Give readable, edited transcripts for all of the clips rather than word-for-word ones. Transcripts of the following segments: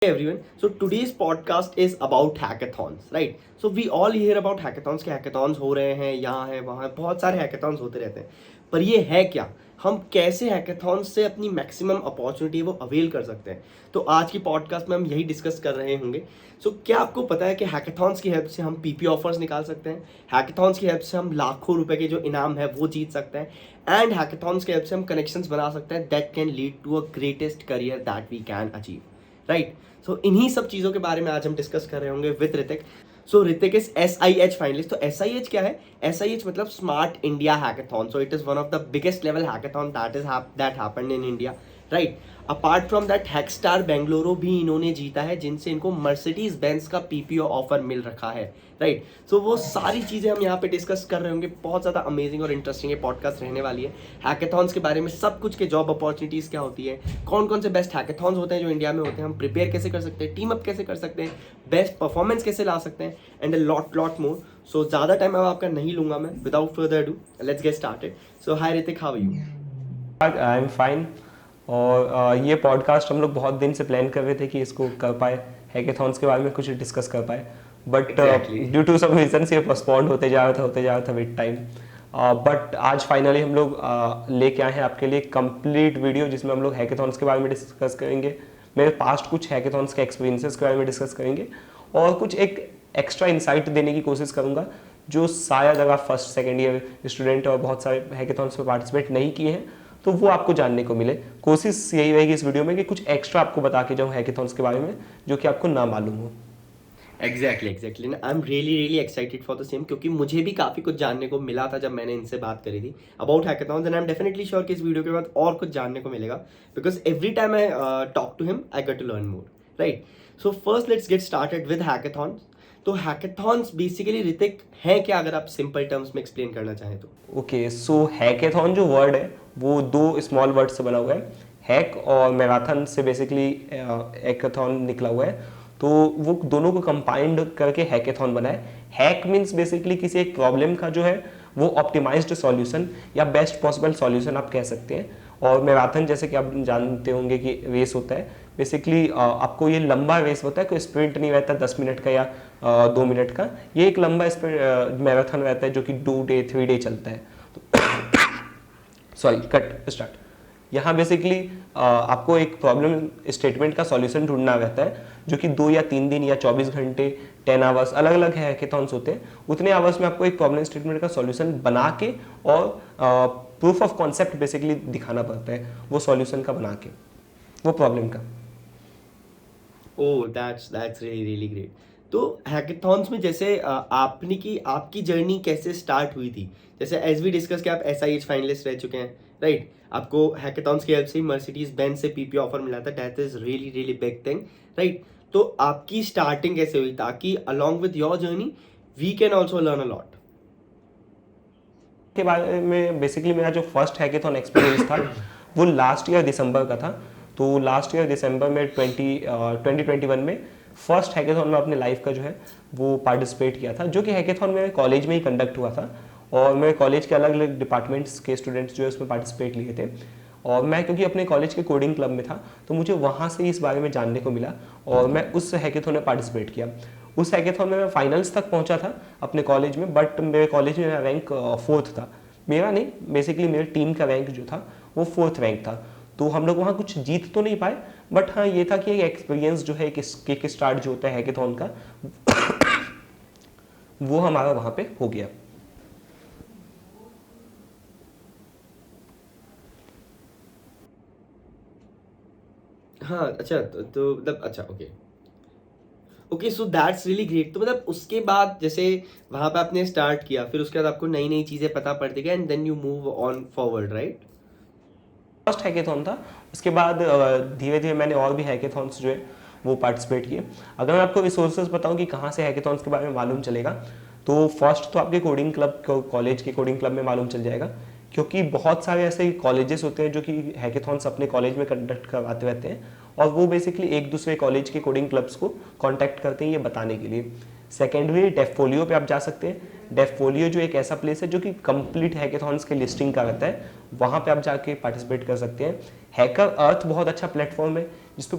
Hey everyone, so today's podcast is about hackathons, right? So we all hear about hackathons के hackathons हो रहे हैं, यहाँ है वहाँ है, बहुत सारे hackathons होते रहते हैं. पर ये है क्या? हम कैसे hackathons से अपनी मैक्सिमम अपॉर्चुनिटी वो अवेल कर सकते हैं? तो आज की पॉडकास्ट में हम यही डिस्कस कर रहे होंगे. सो क्या आपको पता है कि हैकेथॉन्स की हेल्प से हम पीपी ऑफर्स निकाल सकते हैं? हैकेथॉन्स की हेल्प से हम लाखों रुपए के जो इनाम है वो जीत सकते हैं. एंड हैकेथॉन्स की हेल्प से हम कनेक्शंस बना सकते हैं that can lead to a greatest career that we can achieve, right? So इन्हीं सब चीज़ों के बारे में आज हम डिस्कस कर रहे होंगे with Hrithik. So Hrithik is SIH finalist. तो SIH क्या है? SIH मतलब Smart India Hackathon. So it is one of the biggest level hackathon that happened in India, right? Apart from that HackStar Bengaluru भी इन्होंने जीता है, जिनसे इनको मर्सिडीज बेंज का PPO ऑफर मिल रखा है, राइट? सो वो सारी चीज़ें हम यहाँ पे डिस्कस कर रहे होंगे. बहुत ज़्यादा अमेजिंग और इंटरेस्टिंग ये पॉडकास्ट रहने वाली है. हैकेथॉन्स के बारे में सब कुछ के जॉब अपॉर्चुनिटीज़ क्या होती है, कौन कौन से बेस्ट हैकेथॉन्स होते हैं जो इंडिया में होते हैं, हम प्रिपेयर कैसे कर सकते हैं, टीम अप कैसे कर सकते हैं, बेस्ट परफॉर्मेंस कैसे ला सकते हैं, एंड अ लॉट मोर. सो ज़्यादा टाइम अब आपका नहीं लूंगा मैं. Without further do let's get started. So hi Hrithik, how are you? I am fine. और ये पॉडकास्ट हम लोग बहुत दिन से प्लान कर रहे थे कि इसको कर पाए, हैकेथॉन्स के बारे में कुछ डिस्कस कर पाए, but due to some reasons ये पोस्टपोन्ड होते जा रहा था विद टाइम. बट आज फाइनली हम लोग लेके आए हैं आपके लिए कंप्लीट वीडियो जिसमें हम लोग हैकेथॉन्स के बारे में डिस्कस करेंगे, मेरे पास्ट कुछ हैकेथॉन्स के एक्सपीरियंसेस के बारे में डिस्कस करेंगे, और कुछ एक एक्स्ट्रा इंसाइट देने की कोशिश करूंगा जो शायद अगर आप फर्स्ट सेकेंड ईयर स्टूडेंट और बहुत सारे हैकेथॉन्स में पार्टिसिपेट नहीं किए हैं तो वो आपको जानने को मिले. कोशिश यही रहेगी इस वीडियो में कि कुछ एक्स्ट्रा आपको बता के जाऊँ हैकेथॉन्स के बारे में जो कि आपको ना मालूम हो. Exactly. I am really excited for the same, क्योंकि मुझे भी काफ़ी कुछ जानने को मिला था जब मैंने इनसे बात करी थी about hackathons. And I am definitely sure कि इस वीडियो के बाद और कुछ जानने को मिलेगा, because every time I talk to him I get to learn more, right? So first let's get started with hackathons. तो हैकेथॉन्स बेसिकली ऋतिक है क्या, अगर आप सिंपल टर्म्स में एक्सप्लेन करना चाहें तो? ओके, सो हैकेथॉन जो वर्ड है वो दो स्मॉल वर्ड से बना हुआ है. हैक और मैराथन से बेसिकली हैकेथॉन निकला हुआ है, तो वो दोनों को कंबाइंड करके हैकेथॉन बना है. हैक मीन्स बेसिकली किसी एक प्रॉब्लम का जो है वो ऑप्टिमाइज्ड सॉल्यूशन या बेस्ट पॉसिबल सॉल्यूशन आप कह सकते हैं. और मैराथन जैसे कि आप जानते होंगे कि रेस होता है बेसिकली, आपको ये लंबा रेस होता है, कोई स्प्रिंट नहीं रहता 10 मिनट का या 2 मिनट का. ये एक लंबा मैराथन रहता है जो कि 2 डे 3 डे चलता है. Sorry, cut start. यहाँ बेसिकली आपको एक प्रॉब्लम स्टेटमेंट का सॉल्यूशन ढूंढना रहता है जो कि 2 या 3 दिन या 24 घंटे 10 आवर्स अलग अलग हैकेथॉन्स होते हैं. उतने आवर्स में आपको एक प्रॉब्लम स्टेटमेंट का सॉल्यूशन बना के और प्रूफ ऑफ कॉन्सेप्ट बेसिकली दिखाना पड़ता है वो सॉल्यूशन का बना के वो प्रॉब्लम का. Oh that's really great. तो हैकेथॉन्स में जैसे आपने की आपकी जर्नी कैसे स्टार्ट हुई थी? जैसे एज वी डिस्कस कि आप SIH फाइनलिस्ट रह चुके हैं, राइट? आपको हैकेथॉन्स की हेल्प से मर्सिडीज बेंज से PPO ऑफर मिला था. That is really big thing, right? तो आपकी स्टार्टिंग कैसे हुई ताकि along with your journey we can also learn a lot? के बारे में बेसिकली मेरा जो फर्स्ट हैकेथॉन एक्सपीरियंस था वो लास्ट ईयर दिसंबर का था. तो लास्ट ईयर दिसंबर में 2021 में फर्स्ट हैकेथॉन में अपने लाइफ का जो है वो पार्टिसिपेट किया था, जो कि हैकेथॉन मेरे कॉलेज में ही कंडक्ट हुआ था. और मेरे कॉलेज के अलग अलग डिपार्टमेंट्स के स्टूडेंट्स जो है उसमें पार्टिसिपेट लिए थे. और मैं क्योंकि अपने कॉलेज के कोडिंग क्लब में था तो मुझे वहाँ से इस बारे में जानने को मिला और मैं उस हैकेथॉन में पार्टिसिपेट किया. उस हैकेथॉन में मैं फाइनल्स तक पहुँचा था अपने कॉलेज में, बट मेरे कॉलेज में मेरा रैंक 4th था. मेरा नहीं, बेसिकली मेरे टीम का रैंक जो था वो 4th रैंक था. तो हम लोग वहाँ कुछ जीत तो नहीं पाए, बट हाँ ये था कि एक एक्सपीरियंस जो है किक स्टार्ट जो होता है हैकेथॉन का वो हमारा वहाँ पे हो गया. हाँ अच्छा, तो मतलब अच्छा, okay so that's really great. तो मतलब उसके बाद जैसे वहाँ पे आपने स्टार्ट किया, फिर उसके बाद आपको नई नई चीज़ें पता पड़ती गई and then you move on forward, right? First hackathon था. उसके बाद धीरे धीरे मैंने और भी हैकेथॉन्स जो है वो पार्टिसिपेट किए. अगर मैं आपको रिसोर्सेज बताऊं कि कहाँ से हैकेथॉन्स के बारे में मालूम चलेगा, तो फर्स्ट तो आपके कोडिंग क्लब कॉलेज के कोडिंग क्लब में मालूम चल जाएगा, क्योंकि बहुत सारे ऐसे कॉलेजेस होते हैं जो कि हैकेथॉन्स अपने कॉलेज में कंडक्ट करवाते रहते हैं और वो बेसिकली एक दूसरे कॉलेज के कोडिंग क्लब्स को कॉन्टैक्ट करते हैं ये बताने के लिए. सेकेंडरी डेफपोलियो पे आप जा सकते हैं. डेफपोलियो जो एक ऐसा प्लेस है जो कि कंप्लीट हैकेथॉन्स के लिस्टिंग का रहता है, वहाँ पे आप जाके पार्टिसिपेट कर सकते हैं. हैकर अर्थ बहुत अच्छा प्लेटफॉर्म है जिसपे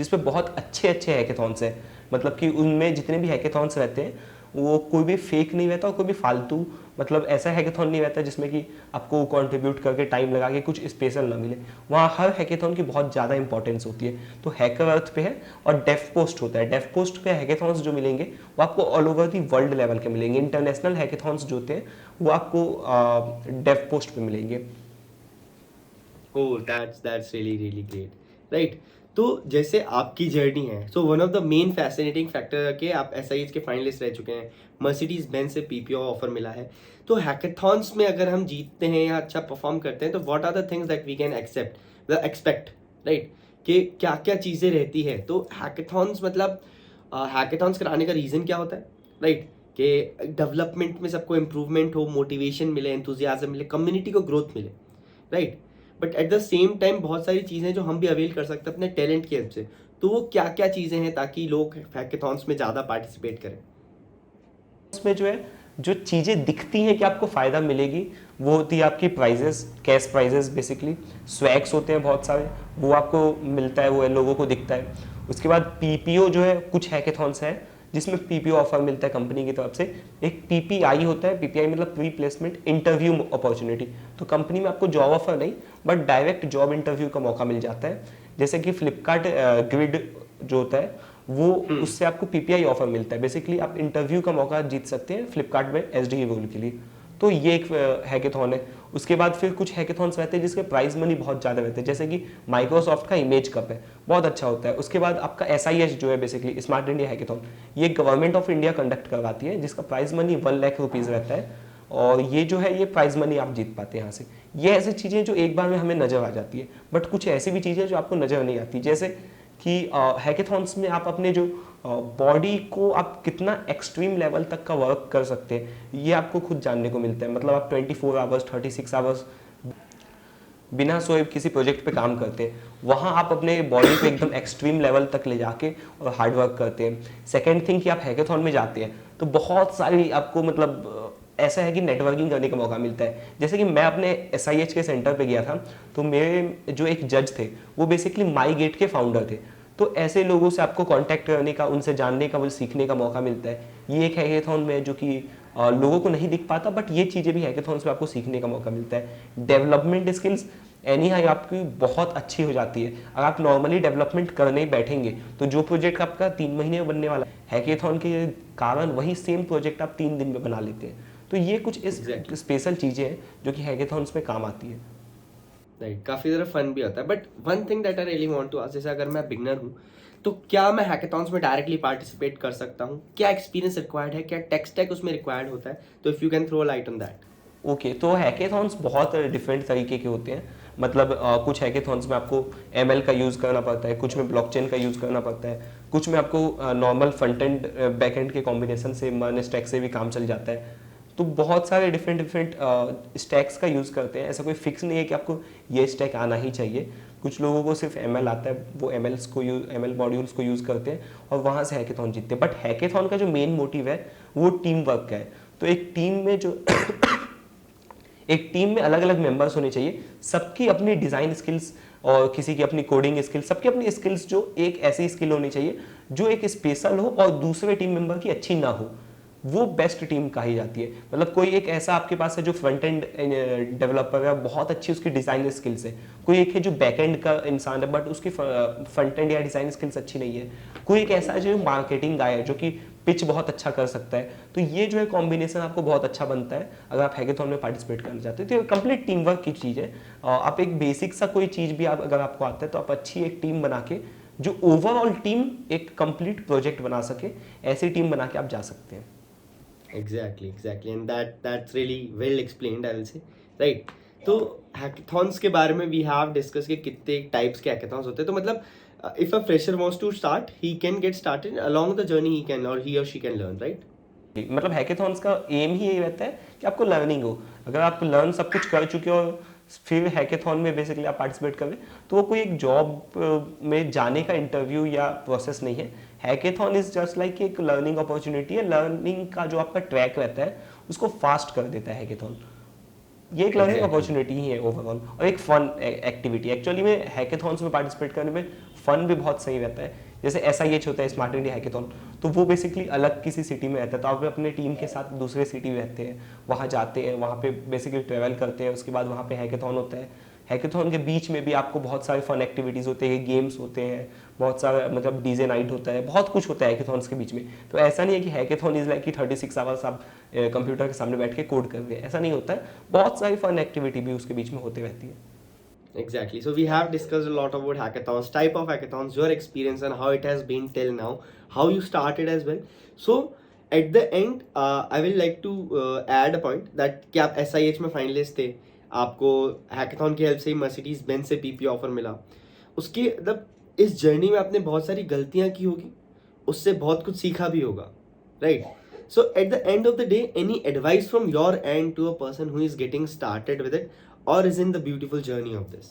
जिसपे बहुत अच्छे अच्छे हैकेथॉन्स हैं, मतलब कि उनमें जितने भी हैकेथॉन्स रहते हैं वो कोई भी फेक नहीं रहता और कोई भी फालतू, मतलब ऐसा हैकेथॉन नहीं रहता जिसमें कि आपको कंट्रीब्यूट करके टाइम लगा के कुछ स्पेशल ना मिले। वहाँ हर हैकेथॉन की बहुत ज़्यादा इंपॉर्टेंस होती है। तो हैकर अर्थ पे है और डेफ पोस्ट होता है। डेफ पोस्ट पे हैकेथॉन्स जो मिलेंगे वो आपको all over the world level के मिलेंगे। इंटरनेशनल हैकेथॉन्स जो होते हैं वो आपको डेफ पोस्ट पे मिलेंगे। Oh, that's really really great, right? तो जैसे आपकी जर्नी है, so one of the main fascinating factor कि आप एसआईएच के फाइनलिस्ट रह चुके हैं, मर्सिडीज बेंज से पीपीओ ऑफर मिला है। तो हैकेथॉन्स में अगर हम जीतते हैं या अच्छा परफॉर्म करते हैं तो what are the things that we can expect, right? कि क्या क्या चीज़ें रहती है। तो हैकेथॉन्स मतलब हैकेथॉन्स कराने का रीज़न क्या होता है, राइट? कि डेवलपमेंट में सबको इम्प्रूवमेंट हो, मोटिवेशन मिले, एंथुजियाज्म मिले, कम्युनिटी को ग्रोथ मिले, right? But at the same time बहुत सारी चीज़ें जो हम भी अवेल कर सकते हैं अपने टैलेंट की हेल्प से। तो वो क्या क्या चीज़ें हैं ताकि लोग हैकेथॉन्स में ज़्यादा पार्टिसिपेट करें? उसमें जो है, जो चीज़ें दिखती हैं कि आपको फ़ायदा मिलेगी, वो होती है आपकी prizes, cash prizes basically. Swags होते हैं बहुत सारे, वो आपको मिलता है, वो लोगों को दिखता है। उसके बाद पीपीओ जो है, कुछ हैकेथॉन्स हैं जिसमें पीपीओ ऑफर मिलता है कंपनी की तरफ से। एक पीपीआई होता है, पीपीआई मतलब प्री प्लेसमेंट इंटरव्यू अपॉर्चुनिटी। तो कंपनी में आपको जॉब ऑफर नहीं बट डायरेक्ट जॉब इंटरव्यू का मौका मिल जाता है। जैसे कि फ्लिपकार्ट ग्रिड जो होता है वो, उससे आपको पीपीआई ऑफर मिलता है। बेसिकली आप इंटरव्यू का मौका जीत सकते हैं फ्लिपकार्ट में एसडी रोल के लिए। तो ये एक हैकेथॉन है। उसके बाद फिर कुछ हैकेथॉन्स रहते हैं जिसके प्राइस मनी बहुत ज़्यादा रहते हैं, जैसे कि माइक्रोसॉफ्ट का इमेज कप है, बहुत अच्छा होता है। उसके बाद आपका एसआईएच जो है, बेसिकली स्मार्ट इंडिया हैकेथॉन, ये गवर्नमेंट ऑफ इंडिया कंडक्ट करवाती है, जिसका प्राइस मनी 1 लाख रुपीज़ रहता है। और ये जो है, ये प्राइज मनी आप जीत पाते हैं यहाँ से। ये ऐसी चीज़ें जो एक बार में हमें नज़र आ जाती है, बट कुछ ऐसी भी चीज़ें जो आपको नज़र नहीं आती, जैसे कि हैकेथॉन्स में आप अपने जो बॉडी को आप कितना एक्सट्रीम लेवल तक का वर्क कर सकते हैं, ये आपको खुद जानने को मिलता है। मतलब आप 24 आवर्स 36 आवर्स बिना सोए किसी प्रोजेक्ट पे काम करते हैं, वहाँ आप अपने बॉडी को एकदम एक्सट्रीम लेवल तक ले जाके और हार्ड वर्क करते हैं। सेकेंड थिंग कि आप हैकेथॉन में जाते हैं तो बहुत सारी आपको, मतलब ऐसा है कि नेटवर्किंग करने का मौका मिलता है। जैसे कि मैं अपने एसआईएच के सेंटर पे गया था, तो मेरे जो एक जज थे वो बेसिकली माई गेट के फाउंडर थे। तो ऐसे लोगों से आपको कांटेक्ट करने का, उनसे जानने का, वो सीखने का मौका मिलता है। ये एक हैकेथॉन में जो कि लोगों को नहीं दिख पाता, बट ये चीज़ें भी हैकेथॉन्स में आपको सीखने का मौका मिलता है। डेवलपमेंट स्किल्स एनी हाई आपकी बहुत अच्छी हो जाती है। अगर आप नॉर्मली डेवलपमेंट करने बैठेंगे तो जो प्रोजेक्ट आपका 3 महीने में बनने वाला, हैकेथॉन के कारण वही सेम प्रोजेक्ट आप 3 दिन में बना लेते हैं। तो ये कुछ इस स्पेशल चीज़ें हैं जो कि हैकेथॉन्स में काम आती है। राइट, काफ़ी ज़्यादा फन भी होता है। But one thing that I really want to ask, जैसे अगर मैं बिगनर हूँ तो क्या मैं हैकेथॉन्स में डायरेक्टली पार्टिसिपेट कर सकता हूँ? क्या एक्सपीरियंस रिक्वायर्ड है? क्या टेक स्टैक उसमें रिक्वायर्ड होता है? तो if you can throw light on that. Okay, तो हैकेथॉन्स बहुत डिफरेंट तरीके के होते हैं। मतलब कुछ हैकेथॉन्स में आपको एमएल का यूज़ करना पड़ता है, कुछ में ब्लॉकचेन का यूज़ करना पड़ता है, कुछ में आपको normal front end back and के कॉम्बिनेशन से, मन स्टैक से भी काम चल जाता है। तो बहुत सारे डिफरेंट स्टैक्स का यूज़ करते हैं। ऐसा कोई फिक्स नहीं है कि आपको ये स्टैक आना ही चाहिए। कुछ लोगों को सिर्फ एमएल आता है, वो एमएल मॉड्यूल्स को यूज़ करते हैं और वहाँ से हैकेथॉन जीतते हैं। बट हैकेथॉन का जो मेन मोटिव है वो टीम वर्क का है। तो एक टीम में अलग अलग मेंबर्स होने चाहिए, सबकी अपनी डिज़ाइन स्किल्स और किसी की अपनी कोडिंग स्किल्स, सबकी अपनी स्किल्स, जो एक ऐसी स्किल होनी चाहिए जो एक स्पेशल हो और दूसरे टीम मेंबर की अच्छी ना हो, वो बेस्ट टीम कही जाती है। मतलब कोई एक ऐसा आपके पास है जो फ्रंट एंड डेवलपर है, बहुत अच्छी उसकी डिज़ाइन स्किल्स है, कोई एक है जो बैक एंड का इंसान है बट उसकी फ्रंट एंड या डिज़ाइन स्किल्स अच्छी नहीं है, कोई एक ऐसा है जो मार्केटिंग गाय है जो कि पिच बहुत अच्छा कर सकता है। तो ये जो है कॉम्बिनेशन आपको बहुत अच्छा बनता है अगर आप हैकेथॉन में पार्टिसिपेट करना चाहते हैं। तो ये कंप्लीट टीम वर्क की चीज़ है। आप एक बेसिक सा कोई चीज़ भी अगर आपको आता है तो आप अच्छी एक टीम बना के, जो ओवरऑल टीम एक कंप्लीट प्रोजेक्ट बना सके, ऐसी टीम बना के आप जा सकते हैं। Exactly, and that's really well explained, I will say, right? तो हैकेथॉन्स के बारे में वी हैव डिस्कस कि कितने टाइप्स के हैकेथॉन्स होते हैं। तो मतलब if a fresher wants to start, he can get started along the journey, he can or he or she can learn, right? मतलब हैकेथॉन्स का एम ही यही रहता है कि आपको लर्निंग हो। अगर आप लर्न सब कुछ कर चुके हो और फिर हैकेथॉन में बेसिकली आप पार्टिसिपेट करें, तो वो कोई एक जॉब में जाने का इंटरव्यू या प्रोसेस नहीं है। हैकेथॉन इज जस्ट लाइक एक लर्निंग अपॉर्चुनिटी है। लर्निंग का जो आपका ट्रैक रहता है उसको फास्ट कर देता है हैकेथॉन। ये एक लर्निंग अपॉर्चुनिटी ही है ओवरऑल और एक फन एक्टिविटी। एक्चुअली में हैकेथॉन्स में पार्टिसिपेट करने में फन भी बहुत सही रहता है। जैसे SIH होता है, स्मार्ट इंडिया हैकेथॉन, तो वो बेसिकली अलग किसी सिटी में रहता है, तो आप अपने टीम के साथ दूसरे सिटी में रहते हैं, वहाँ जाते हैं, वहाँ पे बेसिकली ट्रैवल करते हैं, उसके बाद वहाँ पे हैकेथॉन होता है। हैकेथॉन के बीच में भी आपको बहुत सारे फन एक्टिविटीज़ होते हैं, गेम्स होते हैं, बहुत सारा मतलब डीजे नाइट होता है, बहुत कुछ होता है हैकेथॉन्स के बीच में। तो ऐसा नहीं है कि हैकेथॉन इज़ लाइक कि 36 आवर्स आप कंप्यूटर के सामने बैठ के कोड कर रहे हैं, ऐसा नहीं होता है। बहुत सारी फन एक्टिविटी भी उसके बीच में होती रहती है। Exactly. So we have discussed a lot about hackathons, type of hackathons, your experience and how it has been till now, how you started as well. So at the end, I will like to add a point that कि आप SIH में finalist थे, आपको hackathon की help से Mercedes Benz से PP offer मिला, उसके मतलब इस जर्नी में आपने बहुत सारी गलतियां की होगी, उससे बहुत कुछ सीखा भी होगा, right? So at the end of the day, any advice from your end to a person who is getting started with it or is in the beautiful journey of this?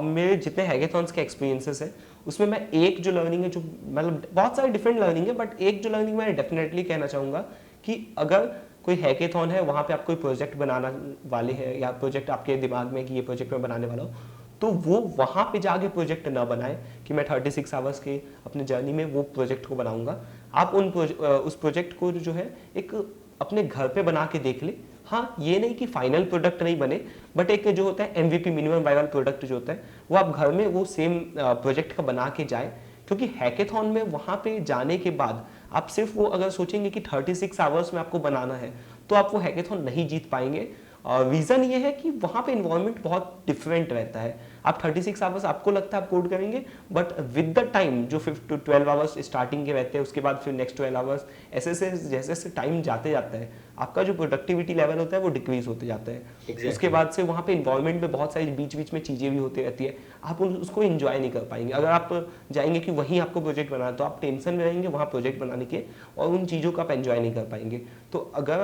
मेरे जितने हैकेथॉन्स के experiences है उसमें मैं एक जो learning है, जो मतलब बहुत सारी डिफरेंट लर्निंग है, बट एक जो लर्निंग मैं डेफिनेटली कहना चाहूँगा कि अगर कोई हैकेथॉन है, वहाँ पे आप कोई प्रोजेक्ट बनाना वाले हैं या प्रोजेक्ट आपके दिमाग में कि ये प्रोजेक्ट मैं बनाने वाला हूँ, तो वो वहाँ पे जाके प्रोजेक्ट ना बनाए कि मैं 36 आवर्स के अपने जर्नी में वो प्रोजेक्ट को बनाऊंगा। आप उस प्रोजेक्ट को जो है एक अपने घर पे बना के देख ले। हाँ, ये नहीं कि फाइनल प्रोडक्ट नहीं बने, बट एक जो होता है MVP, मिनिमम वायबल प्रोडक्ट जो होता है, वो आप घर में वो सेम प्रोजेक्ट का बना के जाए। क्योंकि हैकेथॉन में वहाँ पे जाने के बाद आप सिर्फ वो अगर सोचेंगे कि 36 आवर्स में आपको बनाना है, तो आप वो हैकेथॉन नहीं जीत पाएंगे। रीज़न ये है कि वहाँ पे इन्वायरमेंट बहुत डिफरेंट रहता है। आप 36 आवर्स आपको लगता है आप कोड करेंगे, बट विद द टाइम जो 5 to 12 आवर्स स्टार्टिंग के रहते हैं, उसके बाद फिर नेक्स्ट 12 आवर्स, ऐसे से जैसे जैसे टाइम जाते जाता है, आपका जो प्रोडक्टिविटी लेवल होता है वो डिक्रीज होते जाता है। Exactly. उसके बाद से वहाँ पे इन्वायरमेंट में बहुत सारी बीच बीच में चीज़ें भी होती रहती है, आप उसको इन्जॉय नहीं कर पाएंगे। अगर आप जाएंगे कि वहीं आपको प्रोजेक्ट बनाना, तो आप टेंशन में रहेंगे वहाँ प्रोजेक्ट बनाने के, और उन चीज़ों का आप एंजॉय नहीं कर पाएंगे। तो अगर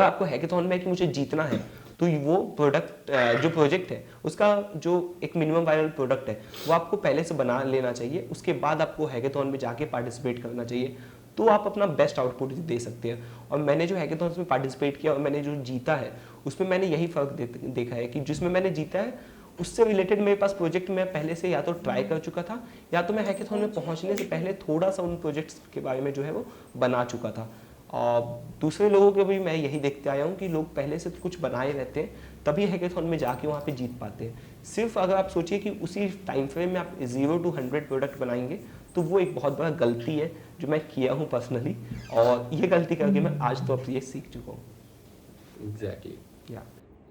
आपको हैकेथॉन में कि मुझे जीतना है, तो वो जो प्रोजेक्ट है उसका जो एक मिनिमम वायरल प्रोडक्ट है वो आपको पहले से बना लेना चाहिए। उसके बाद आपको हैकेथॉन में जाके पार्टिसिपेट करना चाहिए, तो आप अपना बेस्ट आउटपुट दे सकते हैं। और मैंने जो हैकेथॉन्स में पार्टिसिपेट किया और मैंने जो जीता है, उसमें मैंने यही फ़र्क देखा है कि जिसमें मैंने जीता है उससे रिलेटेड मेरे पास प्रोजेक्ट मैं पहले से या तो ट्राई कर चुका था, या तो मैं हैकेथॉन में पहुंचने से पहले थोड़ा सा उन प्रोजेक्ट्स के बारे में जो है वो बना चुका था। और दूसरे लोगों के भी मैं यही देखते आया हूँ कि लोग पहले से कुछ बनाए रहते हैं, तभी हैकेथॉन में जाके वहाँ पे जीत पाते हैं। सिर्फ अगर आप सोचिए कि उसी टाइम फ्रेम में आप 0 to 100 प्रोडक्ट बनाएंगे, तो वो एक बहुत बड़ा गलती है जो मैं किया हूँ पर्सनली, और ये गलती करके मैं आज तो अब ये सीख चुका हूँ। Exactly. या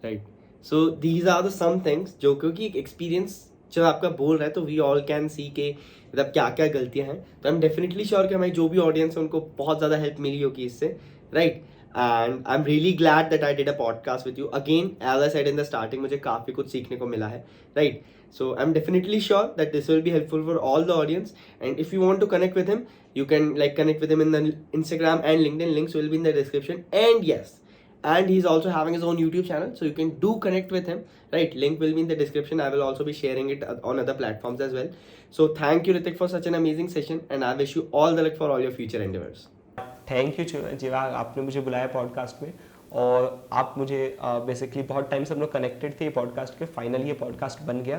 Right. So these are the some things जो, क्योंकि एक्सपीरियंस जब आपका बोल रहा है तो वी ऑल कैन सी के मतलब क्या क्या गलतियां हैं, तो आई एम डेफिनेटली श्योर कि हमारी जो भी ऑडियंस है उनको बहुत ज़्यादा हेल्प मिली होगी इससे, right? And I am really glad that I did a podcast with you again, as I said in the starting, मुझे काफ़ी कुछ सीखने को मिला है, right? So I'm definitely sure that this will be helpful for all the audience, and if you want to connect with him, you can like connect with him in the Instagram and LinkedIn. Links will be in the description. And yes, and he's also having his own YouTube channel, so you can do connect with him, right? Link will be in the description. I will also be sharing it on other platforms as well. So thank you, Ritik, for such an amazing session, and I wish you all the luck for all your future endeavors. Thank you Chirag, आपने मुझे बुलाया podcast में, और आप मुझे basically बहुत time से हम लोग कनेक्टेड थे ये पॉडकास्ट के, फाइनली ये पॉडकास्ट बन गया।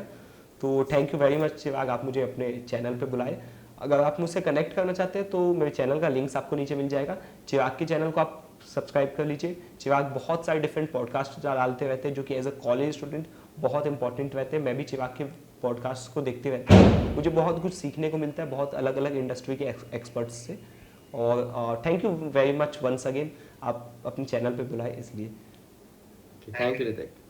तो थैंक यू वेरी मच चिराग, आप मुझे अपने चैनल पे बुलाए। अगर आप मुझसे कनेक्ट करना चाहते हैं तो मेरे चैनल का लिंक्स आपको नीचे मिल जाएगा। चिराग के चैनल को आप सब्सक्राइब कर लीजिए। चिराग बहुत सारे डिफरेंट पॉडकास्ट डालते रहते हैं जो कि एज अ कॉलेज स्टूडेंट बहुत इंपॉर्टेंट रहते हैं। मैं भी चिराग के पॉडकास्ट को देखते रहता हूँ, मुझे बहुत कुछ सीखने को मिलता है बहुत अलग अलग इंडस्ट्री के एक्सपर्ट्स से। और thank you very much once again, आप अपने चैनल पे बुलाए इसलिए। Thank you, Ritik.